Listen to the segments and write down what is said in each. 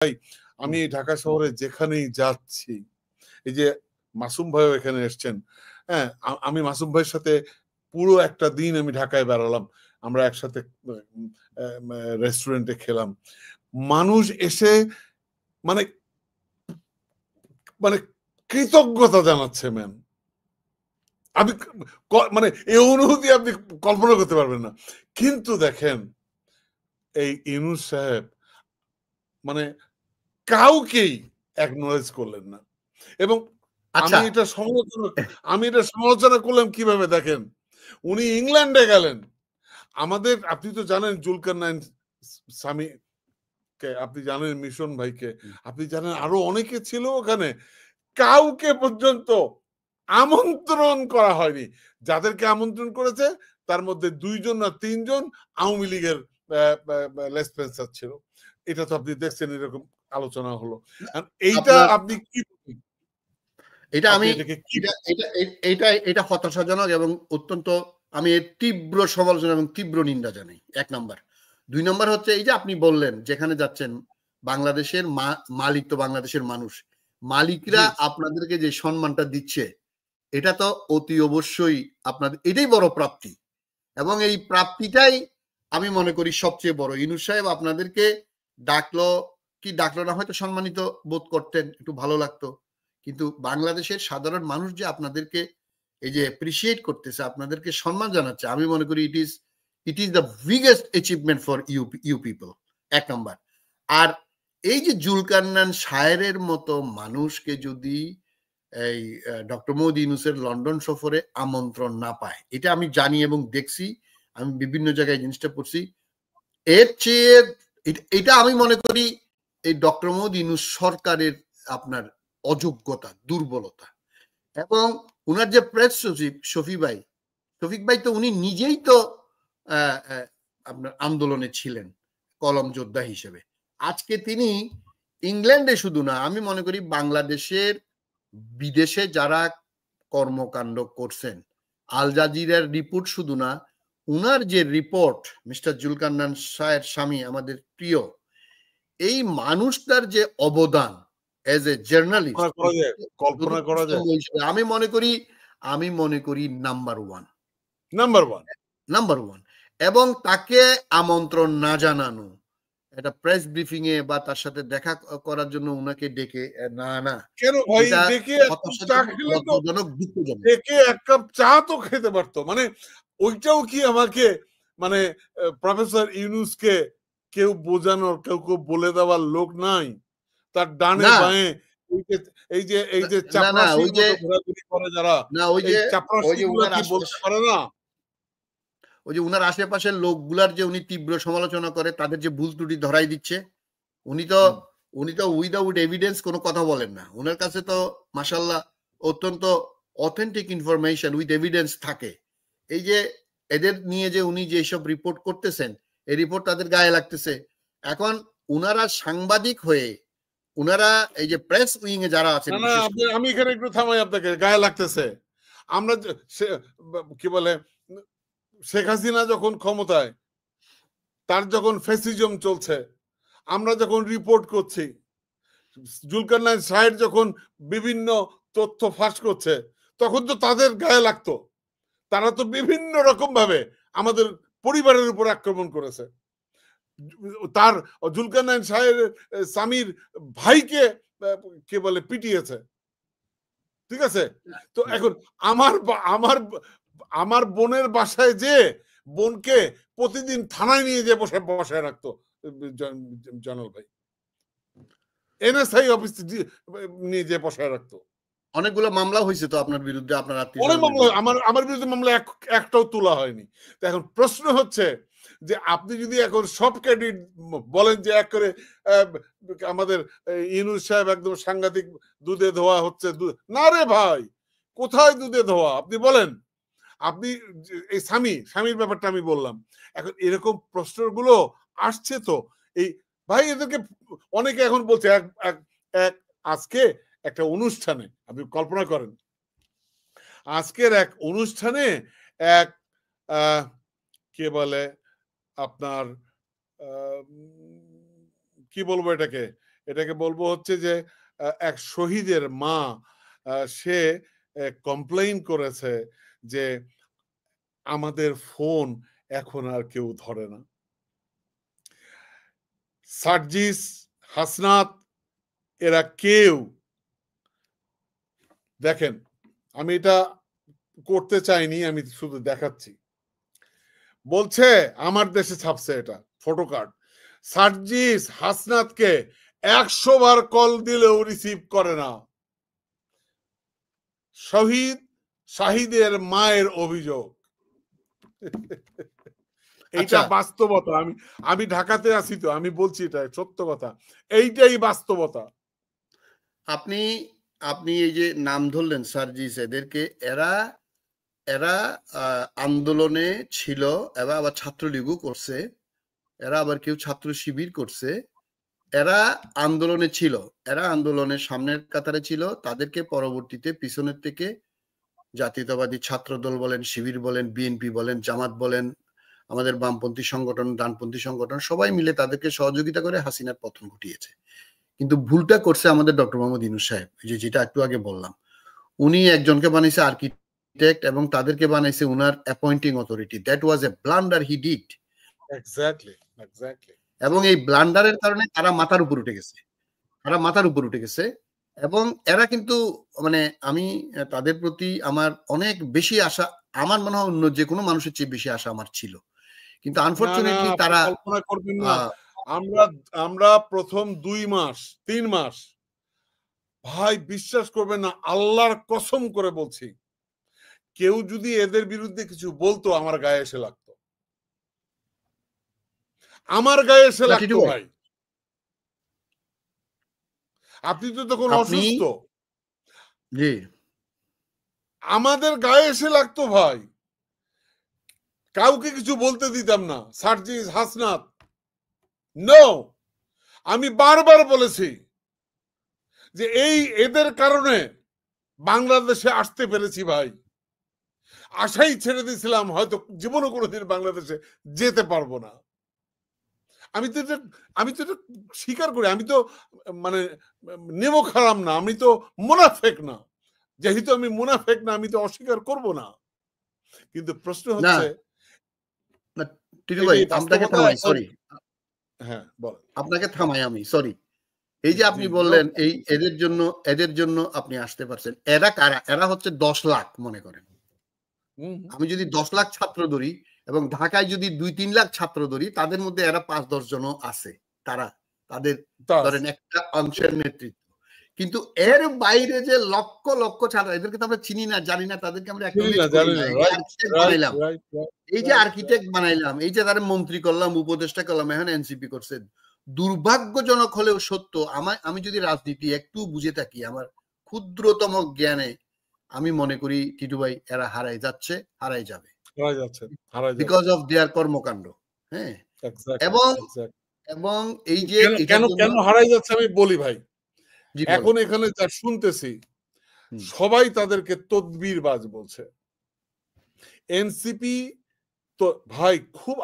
ভাই আমি ঢাকা শহরে যেখানেই যাচ্ছি, এই যে মাসুম ভাইও এখানে এসছেন, হ্যাঁ আমি মাসুম ভাইয়ের সাথে পুরো একটা দিন আমি ঢাকায় বেড়ালাম, আমরা একসাথে রেস্টুরেন্টে খেলাম। মানুষ এসে মানে মানে কৃতজ্ঞতা জানাচ্ছে ম্যাম। আপনি মানে এই অনুভূতি আপনি কল্পনা করতে পারবেন না। কিন্তু দেখেন এই ইউনূস সাহেব মানে কাউকেই অ্যাকনলেজ করলেন না। এবং আমি এটা সমালোচনা করলাম কিভাবে দেখেন, উনি ইংল্যান্ডে গেলেন, আমাদের আপনি তো জানেন জুলকারনাইন সামিকে, আপনি জানেন মিশন ভাইকে, আপনি জানেন আরো অনেকে ছিল ওখানে, কাউকে পর্যন্ত আমন্ত্রণ করা হয়নি। যাদেরকে আমন্ত্রণ করেছে তার মধ্যে 2 জন না 3 জন আওয়ামী লীগের লেসপেন্সার ছিল। এটা তো আপনি দেখছেন, এরকম আলোচনা হলো। এইটা আপনি কি, এটা আমি এটা হতাশাজনক এবং অত্যন্ত আমি এর তীব্র সমালোচনা এবং তীব্র নিন্দা জানাই, 1 নাম্বার। 2 নাম্বার হচ্ছে এই যে আপনি বললেন যেখানে যাচ্ছেন বাংলাদেশের মালিক তো বাংলাদেশের মানুষ, মালিকরা আপনাদেরকে যে সম্মানটা দিচ্ছে এটা তো অতি অবশ্যই আপনাদের এটাই বড় প্রাপ্তি, এবং এই প্রাপ্তিটাই আমি মনে করি সবচেয়ে বড়। ইউনূস সাহেব আপনাদেরকে ডাকলো কি ডাকলো না হয়তো সম্মানিত বোধ করতেন, একটু ভালো লাগতো, কিন্তু বাংলাদেশের সাধারণ মানুষ যে আপনাদেরকে এই যে অ্যাপ্রিসিয়েট করতেছে, আপনাদেরকে সম্মান জানাচ্ছে, আমি মনে করি it is the biggest achievement for you people, 1 number. আর এই যে জুলকারনাইন সাহেরের মতো মানুষকে যদি এই ডক্টর মোহাম্মদ ইউনূসের লন্ডন সফরে আমন্ত্রণ না পায়, এটা আমি জানি এবং দেখছি, আমি বিভিন্ন জায়গায় জিনিসটা পড়ছি, এর চেয়ে এটা আমি মনে করি এই ডক্টর মোহাম্মদ ইউনূস সরকারের আপনার অযোগ্যতা, দুর্বলতা। এবং উনার যে প্রেস সচিব শফিক ভাই তো উনি নিজেই তো আপনার আন্দোলনে ছিলেন কলম যোদ্ধা হিসেবে। আজকে তিনি ইংল্যান্ডে শুধু না, আমি মনে করি বাংলাদেশের বিদেশে যারা কর্মকাণ্ড করছেন, আল জাজিরার রিপোর্ট শুধু না, উনার যে রিপোর্ট, মিস্টার জুলকারনাইন সাহের স্বামী আমাদের প্রিয়, এই মানুষটার যে অবদান এজ এ জার্নালিস্ট, কল্পনা করা যায়, আমি মনে করি নাম্বার ওয়ান। এবং তাকে আমন্ত্রণ না জানানো, এটা প্রেস ব্রিফিং এ বা তার সাথে দেখা করার জন্য উনাকে ডেকে না কেন ভাই, ডেকে এক কাপ চা তো খেতে পারতো। মানে ওইটাও কি আমাকে মানে প্রফেসর ইউনূসকে কেউ বোঝানোর, কেউ বলে দেওয়ার লোক নাই? তার ডানে বাঁয়ে এই যে চাপরাশির মতো ঘোরাঘুরি করে যারা, এই চাপরাশিগুলো কি বলতে পারে না? ওই যে উনার আশেপাশের লোকগুলার যে উনি তীব্র সমালোচনা করে, তাদের যে ভুল ত্রুটি ধরাই দিচ্ছে, উনি তো উইদাউট এভিডেন্স কোনো কথা বলেন না। উনার কাছে তো মাশাআল্লাহ অত্যন্ত অথেন্টিক ইনফরমেশন উইথ এভিডেন্স থাকে। এই যে এদের নিয়ে যে উনি যেসব রিপোর্ট করতেছেন, এই রিপোর্ট তাদের গায়ে লাগতেছে। এখন উনারা সাংবাদিক হয়ে, উনারা এই যে প্রেস উইং এ যারা আছেন, আমি এখানে একটু থামাই আপনাকে, গায়ে লাগতেছে। আমরা কি বলে, শেখ হাসিনা যখন ক্ষমতায়, তার যখন ফ্যাসিজম চলছে, আমরা যখন রিপোর্ট করছি, জুলকারনাইন সাহেব যখন বিভিন্ন তথ্য ফাঁস করছে, তখন তো তাদের গায়ে লাগতো। তারা তো বিভিন্ন রকম ভাবে আমাদের পরিবারের উপর আক্রমণ করেছে। তার জুলকারনাইন সাহেবের স্বামীর ভাইকে কে বলে পিটিয়েছে, ঠিক আছে? তো এখন আমার বোনের বাসায় যে বোনকে প্রতিদিন থানায় নিয়ে যে বসায় রাখতো জয়নাল ভাই, এনএসআই অফিস নিয়ে যে বসায় রাখতো। অনেকগুলো মামলা হয়েছে তো আপনার বিরুদ্ধে, আপনার আমার বিরুদ্ধে মামলা একটাও তোলা হয়নি। তো এখন প্রশ্ন হচ্ছে যে আপনি যদি এখন সব ক্যাডিট বলেন যে এক করে আমাদের ইউনূস সাহেব একদম সাংঘাতিক দুধে ধোয়া হচ্ছে, না রে ভাই, কোথায় দুধে ধোয়া? আপনি বলেন, আপনি এই স্বামীর ব্যাপারটা আমি বললাম। এখন এরকম প্রশ্নগুলো আসছে তো, এই ভাই এদেরকে অনেকে এখন বলছে আজকে একটা অনুষ্ঠানে, আপনি কল্পনা করেন, আজকের এক অনুষ্ঠানে এক কে বলে আপনার কি বলবো এটাকে, এটাকে বলবো হচ্ছে যে এক শহীদের মা সে কমপ্লেইন করেছে যে আমাদের ফোন এখন আর কেউ ধরে না। সার্জিস, হাসনাত এরা কেউ, দেখেন আমি এটা করতে চাইনি, আমি শুধু দেখাচ্ছি, বলছে আমার দেশে ছাপছে এটা ফটো কার্ড, সার্জিস হাসনাতকে 100 বার কল দিলেও রিসিভ করে না। শাহিদের মায়ের অভিযোগ। এইটা বাস্তবতা। আমি ঢাকাতে আছি তো আমি বলছি এটা সত্য কথা, এইটাই বাস্তবতা। আপনি এই যে নাম ধরলেন সার্জিস, এদেরকে এরা আন্দোলনে ছিল, এরা আবার ছাত্রলীগও করছে, এরা আবার কেউ ছাত্র শিবির করছে, এরা আন্দোলনে ছিল, এরা আন্দোলনের সামনের কাতারে ছিল। তাদেরকে পরবর্তীতে পিছনের থেকে জাতীয়তাবাদী ছাত্র দল বলেন, শিবির বলেন, বিএনপি বলেন, জামাত বলেন, আমাদের বামপন্থী সংগঠন, ডানপন্থী সংগঠন সবাই মিলে তাদেরকে সহযোগিতা করে হাসিনার পতন ঘটিয়েছে। কিন্তু ভুলটা করছে আমাদের ডক্টর মোহাম্মদ ইউনূস সাহেব, যেটা একটু আগে বললাম, উনি একজনকে বানাইছে আর্কিটেক্ট এবং তাদেরকে বানাইছে উনার appointing authority. That was A blunder he did. Exactly. এবং এই ব্লান্ডারের কারণে তারা মাথার উপর উঠে গেছে। এবং এরা কিন্তু মানে আমি তাদের প্রতি আমার অনেক বেশি আশা, আমার মনে হয় অন্য যে কোনো মানুষের চেয়ে বেশি আশা আমার ছিল। কিন্তু আনফরচুনেটলি তারা কল্পনা করবেন না, আমরা প্রথম 2 মাস 3 মাস ভাই বিশ্বাস করবেন না, আল্লাহর কসম করে বলছি, কেউ যদি এদের বিরুদ্ধে কিছু বলতো আমার গায়ে এসে লাগতো, আমার গায়ে এসে লাগতো ভাই। আপনি তো তখন অসুস্থ, জি, আমাদের গায়ে এসে লাগতো ভাই, কাউকে কিছু বলতে দিতাম না। সার্জিস, হাসনাত, নো, আমি বারবার বলেছি যে এদের কারণে বাংলাদেশে আসতে পেরেছি ভাই, আশাই ছেড়ে দিয়েছিলাম হয়তো জীবনও কোনোদিন বাংলাদেশে যেতে পারবো না। আমি তো এটা স্বীকার করি, আমি তো মানে নেমো খারাম না, আমি তো মুনাফেক না, যেহেতু আমি মুনাফেক না আমি তো অস্বীকার করব না। কিন্তু প্রশ্ন হচ্ছে আপনাকে থামাই আমি, সরি। এই যে আপনি বললেন এদের জন্য আপনি আসতে পারছেন, এরা কারা? এরা হচ্ছে 10 লাখ মনে করেন। আমি যদি 10 লাখ ছাত্র ধরি এবং ঢাকায় যদি 2-3 লাখ ছাত্র ধরি, তাদের মধ্যে এরা 5-10 জন আছে, তারা তাদের ধরেন একটা অংশের নেতৃত্ব। কিন্তু এর বাইরে যে লক্ষ লক্ষ ছাত্র, এদেরকে তো আমরা চিনি না, জানি না, তাদেরকে আমরা এই যে আর্কিটেক্ট বানাইলাম, এই যে তারা মন্ত্রী করলাম, উপদেষ্টা করলাম, এখন এনসিপি করছে। দুর্ভাগ্যজনক হলেও সত্য, আমি যদি রাজনীতি একটু বুঝে থাকি, আমার ক্ষুদ্রতম জ্ঞানে আমি মনে করি টিটু ভাই এরা হারাই যাবে বিকজ অফ দেয়ার কর্মকাণ্ড। হ্যাঁ, এবং এই যে কেন হারাই যাচ্ছে আমি বলি ভাই। এখন এখানে যা শুনতেছি সবাই তাদেরকে তদবিরবাজ বলছে। এনসিপি তো ভাই খুব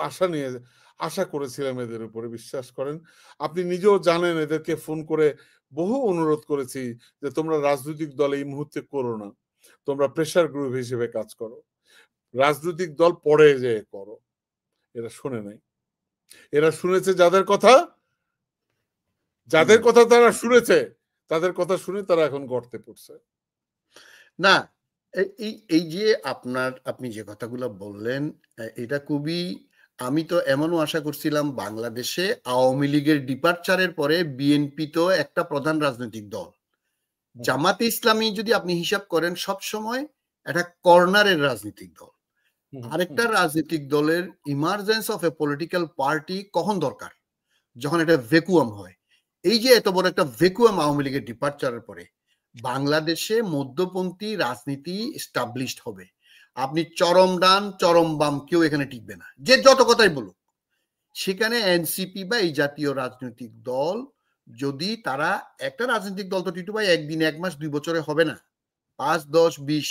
আশা করেছিলাম এদের উপরে, বিশ্বাস করেন, আপনি নিজেও জানেন এদেরকে ফোন করে বহু অনুরোধ করেছি যে তোমরা রাজনৈতিক দল এই মুহূর্তে করো না, তোমরা প্রেসার গ্রুপ হিসেবে কাজ করো, রাজনৈতিক দল পরে যে করো। এরা শুনে নাই। এরা শুনেছে যাদের কথা তারা শুনেছে, তাদের কথা শুনে তারা এখন গর্তে পড়ছে। না, এই যে আপনি যে কথাগুলো বললেন, এটা খুবই, আমি তো এমনও আশা করছিলাম বাংলাদেশে আওয়ামী লীগের ডিপার্চারের পরে বিএনপি তো একটা প্রধান রাজনৈতিক দল, জামাতে ইসলামী যদি আপনি হিসাব করেন সবসময় একটা কর্নারের রাজনৈতিক দল। আরেকটা রাজনৈতিক দলের emergence of a political party কখন দরকার? যখন এটা ভ্যাকুয়াম হয়। এই যে এত বড় একটা ভ্যাকুয়াম আওয়ামী লীগের ডিপার্চারের পরে বাংলাদেশে মধ্যপন্থী রাজনীতি এস্টাবলিশড হবে। আপনি চরম ডান চরম বাম কেউ এখানে টিকবে না, যে যত কথাই বলুক। সেখানে এনসিপি বা এই জাতীয় রাজনৈতিক দল, যদি তারা, একটা রাজনৈতিক দল তো টিটু ভাই একদিন, 1 মাস 2 বছরে হবে না, 5, 10, 20।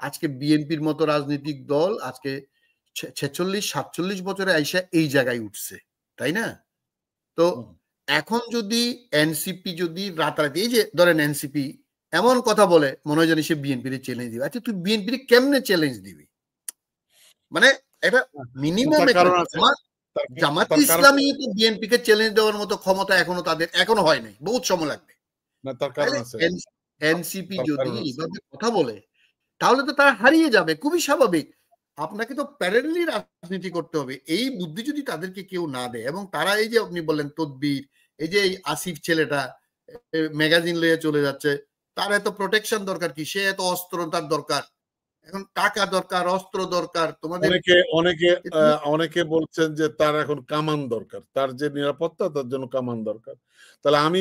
আজকে বিএনপির মতো রাজনৈতিক দল আজকে 46-47 বছরে আইসা এই জায়গায় উঠছে, তাই না? তো এখন যদি এনসিপি যদি রাতারাতি এই যে ধরেন এনসিপি এমন কথা বলে মনে হয় জানি সে বিএনপির চ্যালেঞ্জ দিবে, আচ্ছা তুই বিএনপির কেমনে চ্যালেঞ্জ দিবি? মানে এটা মিনিমাম জামাত ইসলামী তো বিএনপি কে চ্যালেঞ্জ দেওয়ার মতো ক্ষমতা এখনো তাদের এখনো হয় নাই, বহুত সময় লাগবে। এনসিপি যদি এইভাবে কথা বলে তাহলে তো তারা হারিয়ে যাবে, খুবই স্বাভাবিক। আপনাকে তো প্যারালালি রাজনীতি করতে হবে, এই বুদ্ধি যদি তাদেরকে কেউ না দেয়। এবং তারা এই যে আপনি বললেন তদবির, এই যে এই আসিফ ছেলেটা ম্যাগাজিন লয়ে চলে যাচ্ছে, তার এত প্রোটেকশন দরকার কি? সে এত অস্ত্র তার দরকার, এখন টাকা দরকার, অস্ত্র দরকার। তোমাদের অনেকে বলছেন যে তার এখন কামান দরকার, তার যে নিরাপত্তা তার জন্য কামান দরকার। তাহলে আমি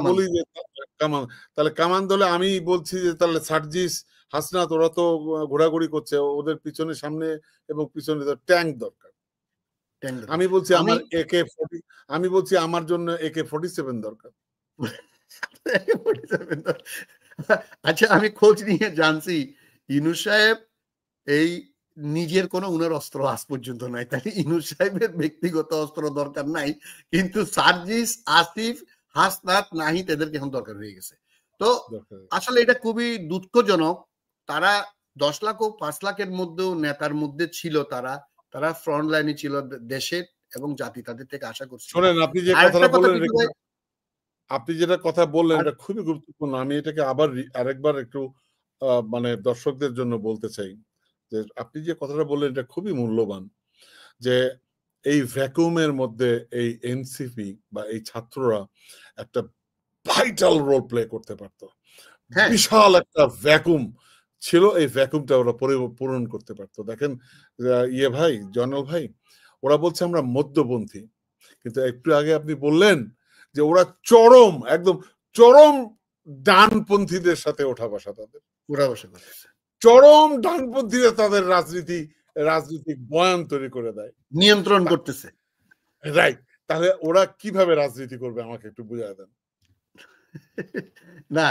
বলি যে কামান, তাহলে কামান দলে আমি বলছি যে তাহলে সার্জিস হাসনাত ওরা তো ঘোরাঘুরি করছে, ওদের পিছনে সামনে এবং পিছনে ট্যাঙ্ক দরকার। আমি বলছি আমার আমি বলছি আমার জন্য AK-47 দরকার। আচ্ছা আমি খোঁজ নিয়ে জানছি ইউনূস সাহেব এই নিজের কোনো উনার অস্ত্র আজ পর্যন্ত নাই, তাই ইউনূস সাহেবের ব্যক্তিগত অস্ত্র দরকার নাই, কিন্তু সার্জিস, আসিফ, হাসনাত, নাহিদ এদেরকে এখন দরকার হয়ে গেছে। তো আসলে এটা খুবই দুঃখজনক। তারা 10 লাখ ও 5 লাখের মধ্যেও নেতার মধ্যে ছিল, তারা ফ্রন্ট লাইনে ছিল দেশের এবং জাতি, তাদের থেকে আশা করছি। শোনেন, আপনি যে কথাটা বললেন, আপনি যেটা কথা বললেন এটা খুবই গুরুত্বপূর্ণ। আমি এটাকে আবার আরেকবার একটু মানে দর্শকদের জন্য বলতে চাই যে আপনি যে কথাটা বললেন এটা খুবই মূল্যবান, যে এই ভ্যাকুমের মধ্যে এই এনসিপি বা এই ছাত্ররা একটা ভাইটাল রোল প্লে করতে পারত। বিশাল একটা ভ্যাকুম ছিল, এই ভ্যাকুমটা ওরা পূরণ করতে পারতো। দেখেন ইয়ে ভাই, জয়নাল ভাই, ওরা বলছে আমরা মধ্যপন্থী, কিন্তু একটু আগে আপনি বললেন যে ওরা চরম, একদম চরম ডানপন্থীদের সাথে ওঠা বসা, তাদের চরম ডানপন্থীরা তাদের রাজনীতিক বয়ান তৈরি করে দেয়, নিয়ন্ত্রণ করতেছে। রাইট, তাহলে ওরা কিভাবে রাজনীতি করবে আমাকে একটু বুঝায় দেন। না,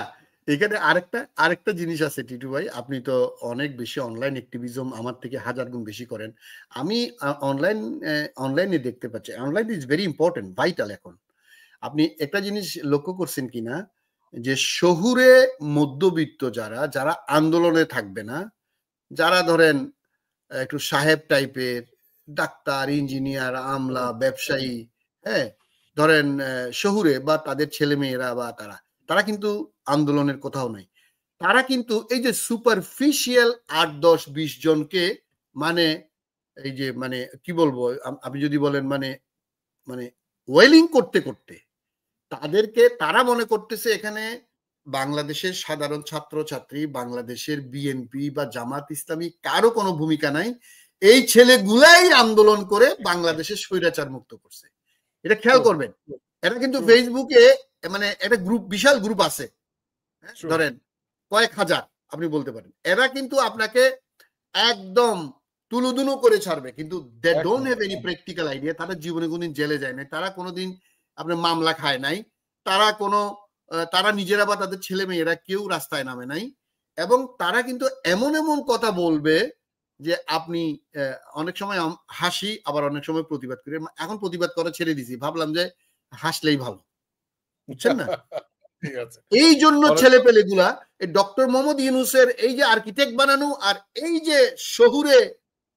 এখানে আরেকটা জিনিস আছে টিটু ভাই, আপনি তো অনেক বেশি অনলাইন অ্যাক্টিভিজম আমার থেকে 1000 গুণ বেশি করেন। আমি অনলাইনে দেখতে পাচ্ছি, online is very important, vital. এখন আপনি একটা জিনিস লক্ষ্য করছেন কিনা, যে শহুরে মধ্যবিত্ত যারা আন্দোলনে থাকবে না, যারা ধরেন একটু সাহেব টাইপের, ডাক্তার, ইঞ্জিনিয়ার, আমলা, ব্যবসায়ী, হ্যাঁ, ধরেন শহুরে বা তাদের ছেলে মেয়েরা বা তারা কিন্তু আন্দোলনের কোথাও নাই। তারা কিন্তু এই যে সুপারফিশিয়াল 8, 10, 20 জনকে, মানে এই যে মানে কি বলবো, আপনি যদি বলেন মানে ওয়েলিং করতে করতে তাদেরকে, তারা মনে করতেছে এখানে বাংলাদেশের সাধারণ ছাত্র ছাত্রী, বাংলাদেশের বিএনপি বা জামাত ইসলামী কারো কোনো ভূমিকা নাই, এই ছেলেগুলাই আন্দোলন করে বাংলাদেশের স্বৈরাচার মুক্ত করছে। এটা খেয়াল করবেন, এটা কিন্তু ফেসবুকে মানে একটা গ্রুপ, বিশাল গ্রুপ আছে, ধরেন কয়েক হাজার আপনি বলতে পারেন, এরা কিন্তু আপনাকে একদম তুলুদুলু করে ছাড়বে, কিন্তু they don't have any practical idea. তারা জীবনে কোনদিন জেলে যায় নাই, তারা কোনোদিন আপনার মামলা খায় নাই, তারা নিজেরা বা তাদের ছেলে মেয়েরা কেউ রাস্তায় নামে নাই, এবং তারা কিন্তু এমন এমন কথা বলবে যে আপনি অনেক সময় হাসি, আবার অনেক সময় প্রতিবাদ করি। এখন প্রতিবাদ করা ছেড়ে দিছি, ভাবলাম যে হাসলেই ভালো, বুঝছেন না? এই জন্য ছেলে পেলেগুলা এই ডক্টর মোহাম্মদ ইউনূসের এই যে আর্কিটেক্ট বানানো, আর এই যে শহুরে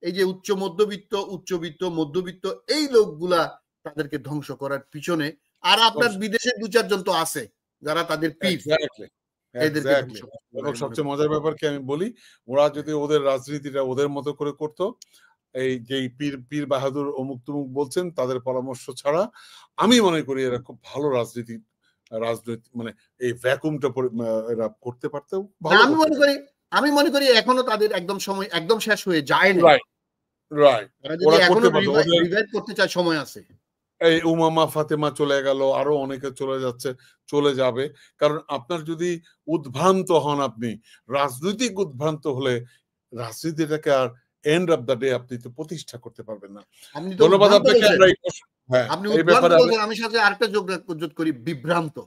এই যে উচ্চবিত্ত মধ্যবিত্ত এই লোকগুলা তাদেরকে ধ্বংস করার পিছনে, আর আপনার বিদেশের 2-4 জন তো আছে যারা তাদের পীর। এবং সবচেয়ে মজার ব্যাপার কি আমি বলি, ওরা যদি ওদের রাজনীতিটা ওদের মতো করে করতো, এই যে পীর বাহাদুর অমুক তুমুক বলছেন তাদের পরামর্শ ছাড়া, আমি মনে করি এরা খুব ভালো রাজনীতি মানে এই ভ্যাকুমটা এরা করতে পারতেও ভালো। আমি মনে করি এখনো তাদের একদম শেষ হয়ে যায় না। রাইট, ওরা এখনো রিভাইভ করতে চায়, সময় আছে। এই উমামা ফাতেমা চলে গেল, আরো অনেকে চলে যাবে, কারণ আপনার যদি উদ্ভ্রান্ত হন, আপনি রাজনৈতিক উদ্ভ্রান্ত হলে রাজনীতিটাকে আর এন্ড অফ দ্য ডে আপনি তো প্রতিষ্ঠা করতে পারবেন না। ধন্যবাদ আপনাকে। আপনি উদ্ভ্রান্ত বলছেন, আমি সাথে আরেকটা যোগ করি, বিভ্রান্ত।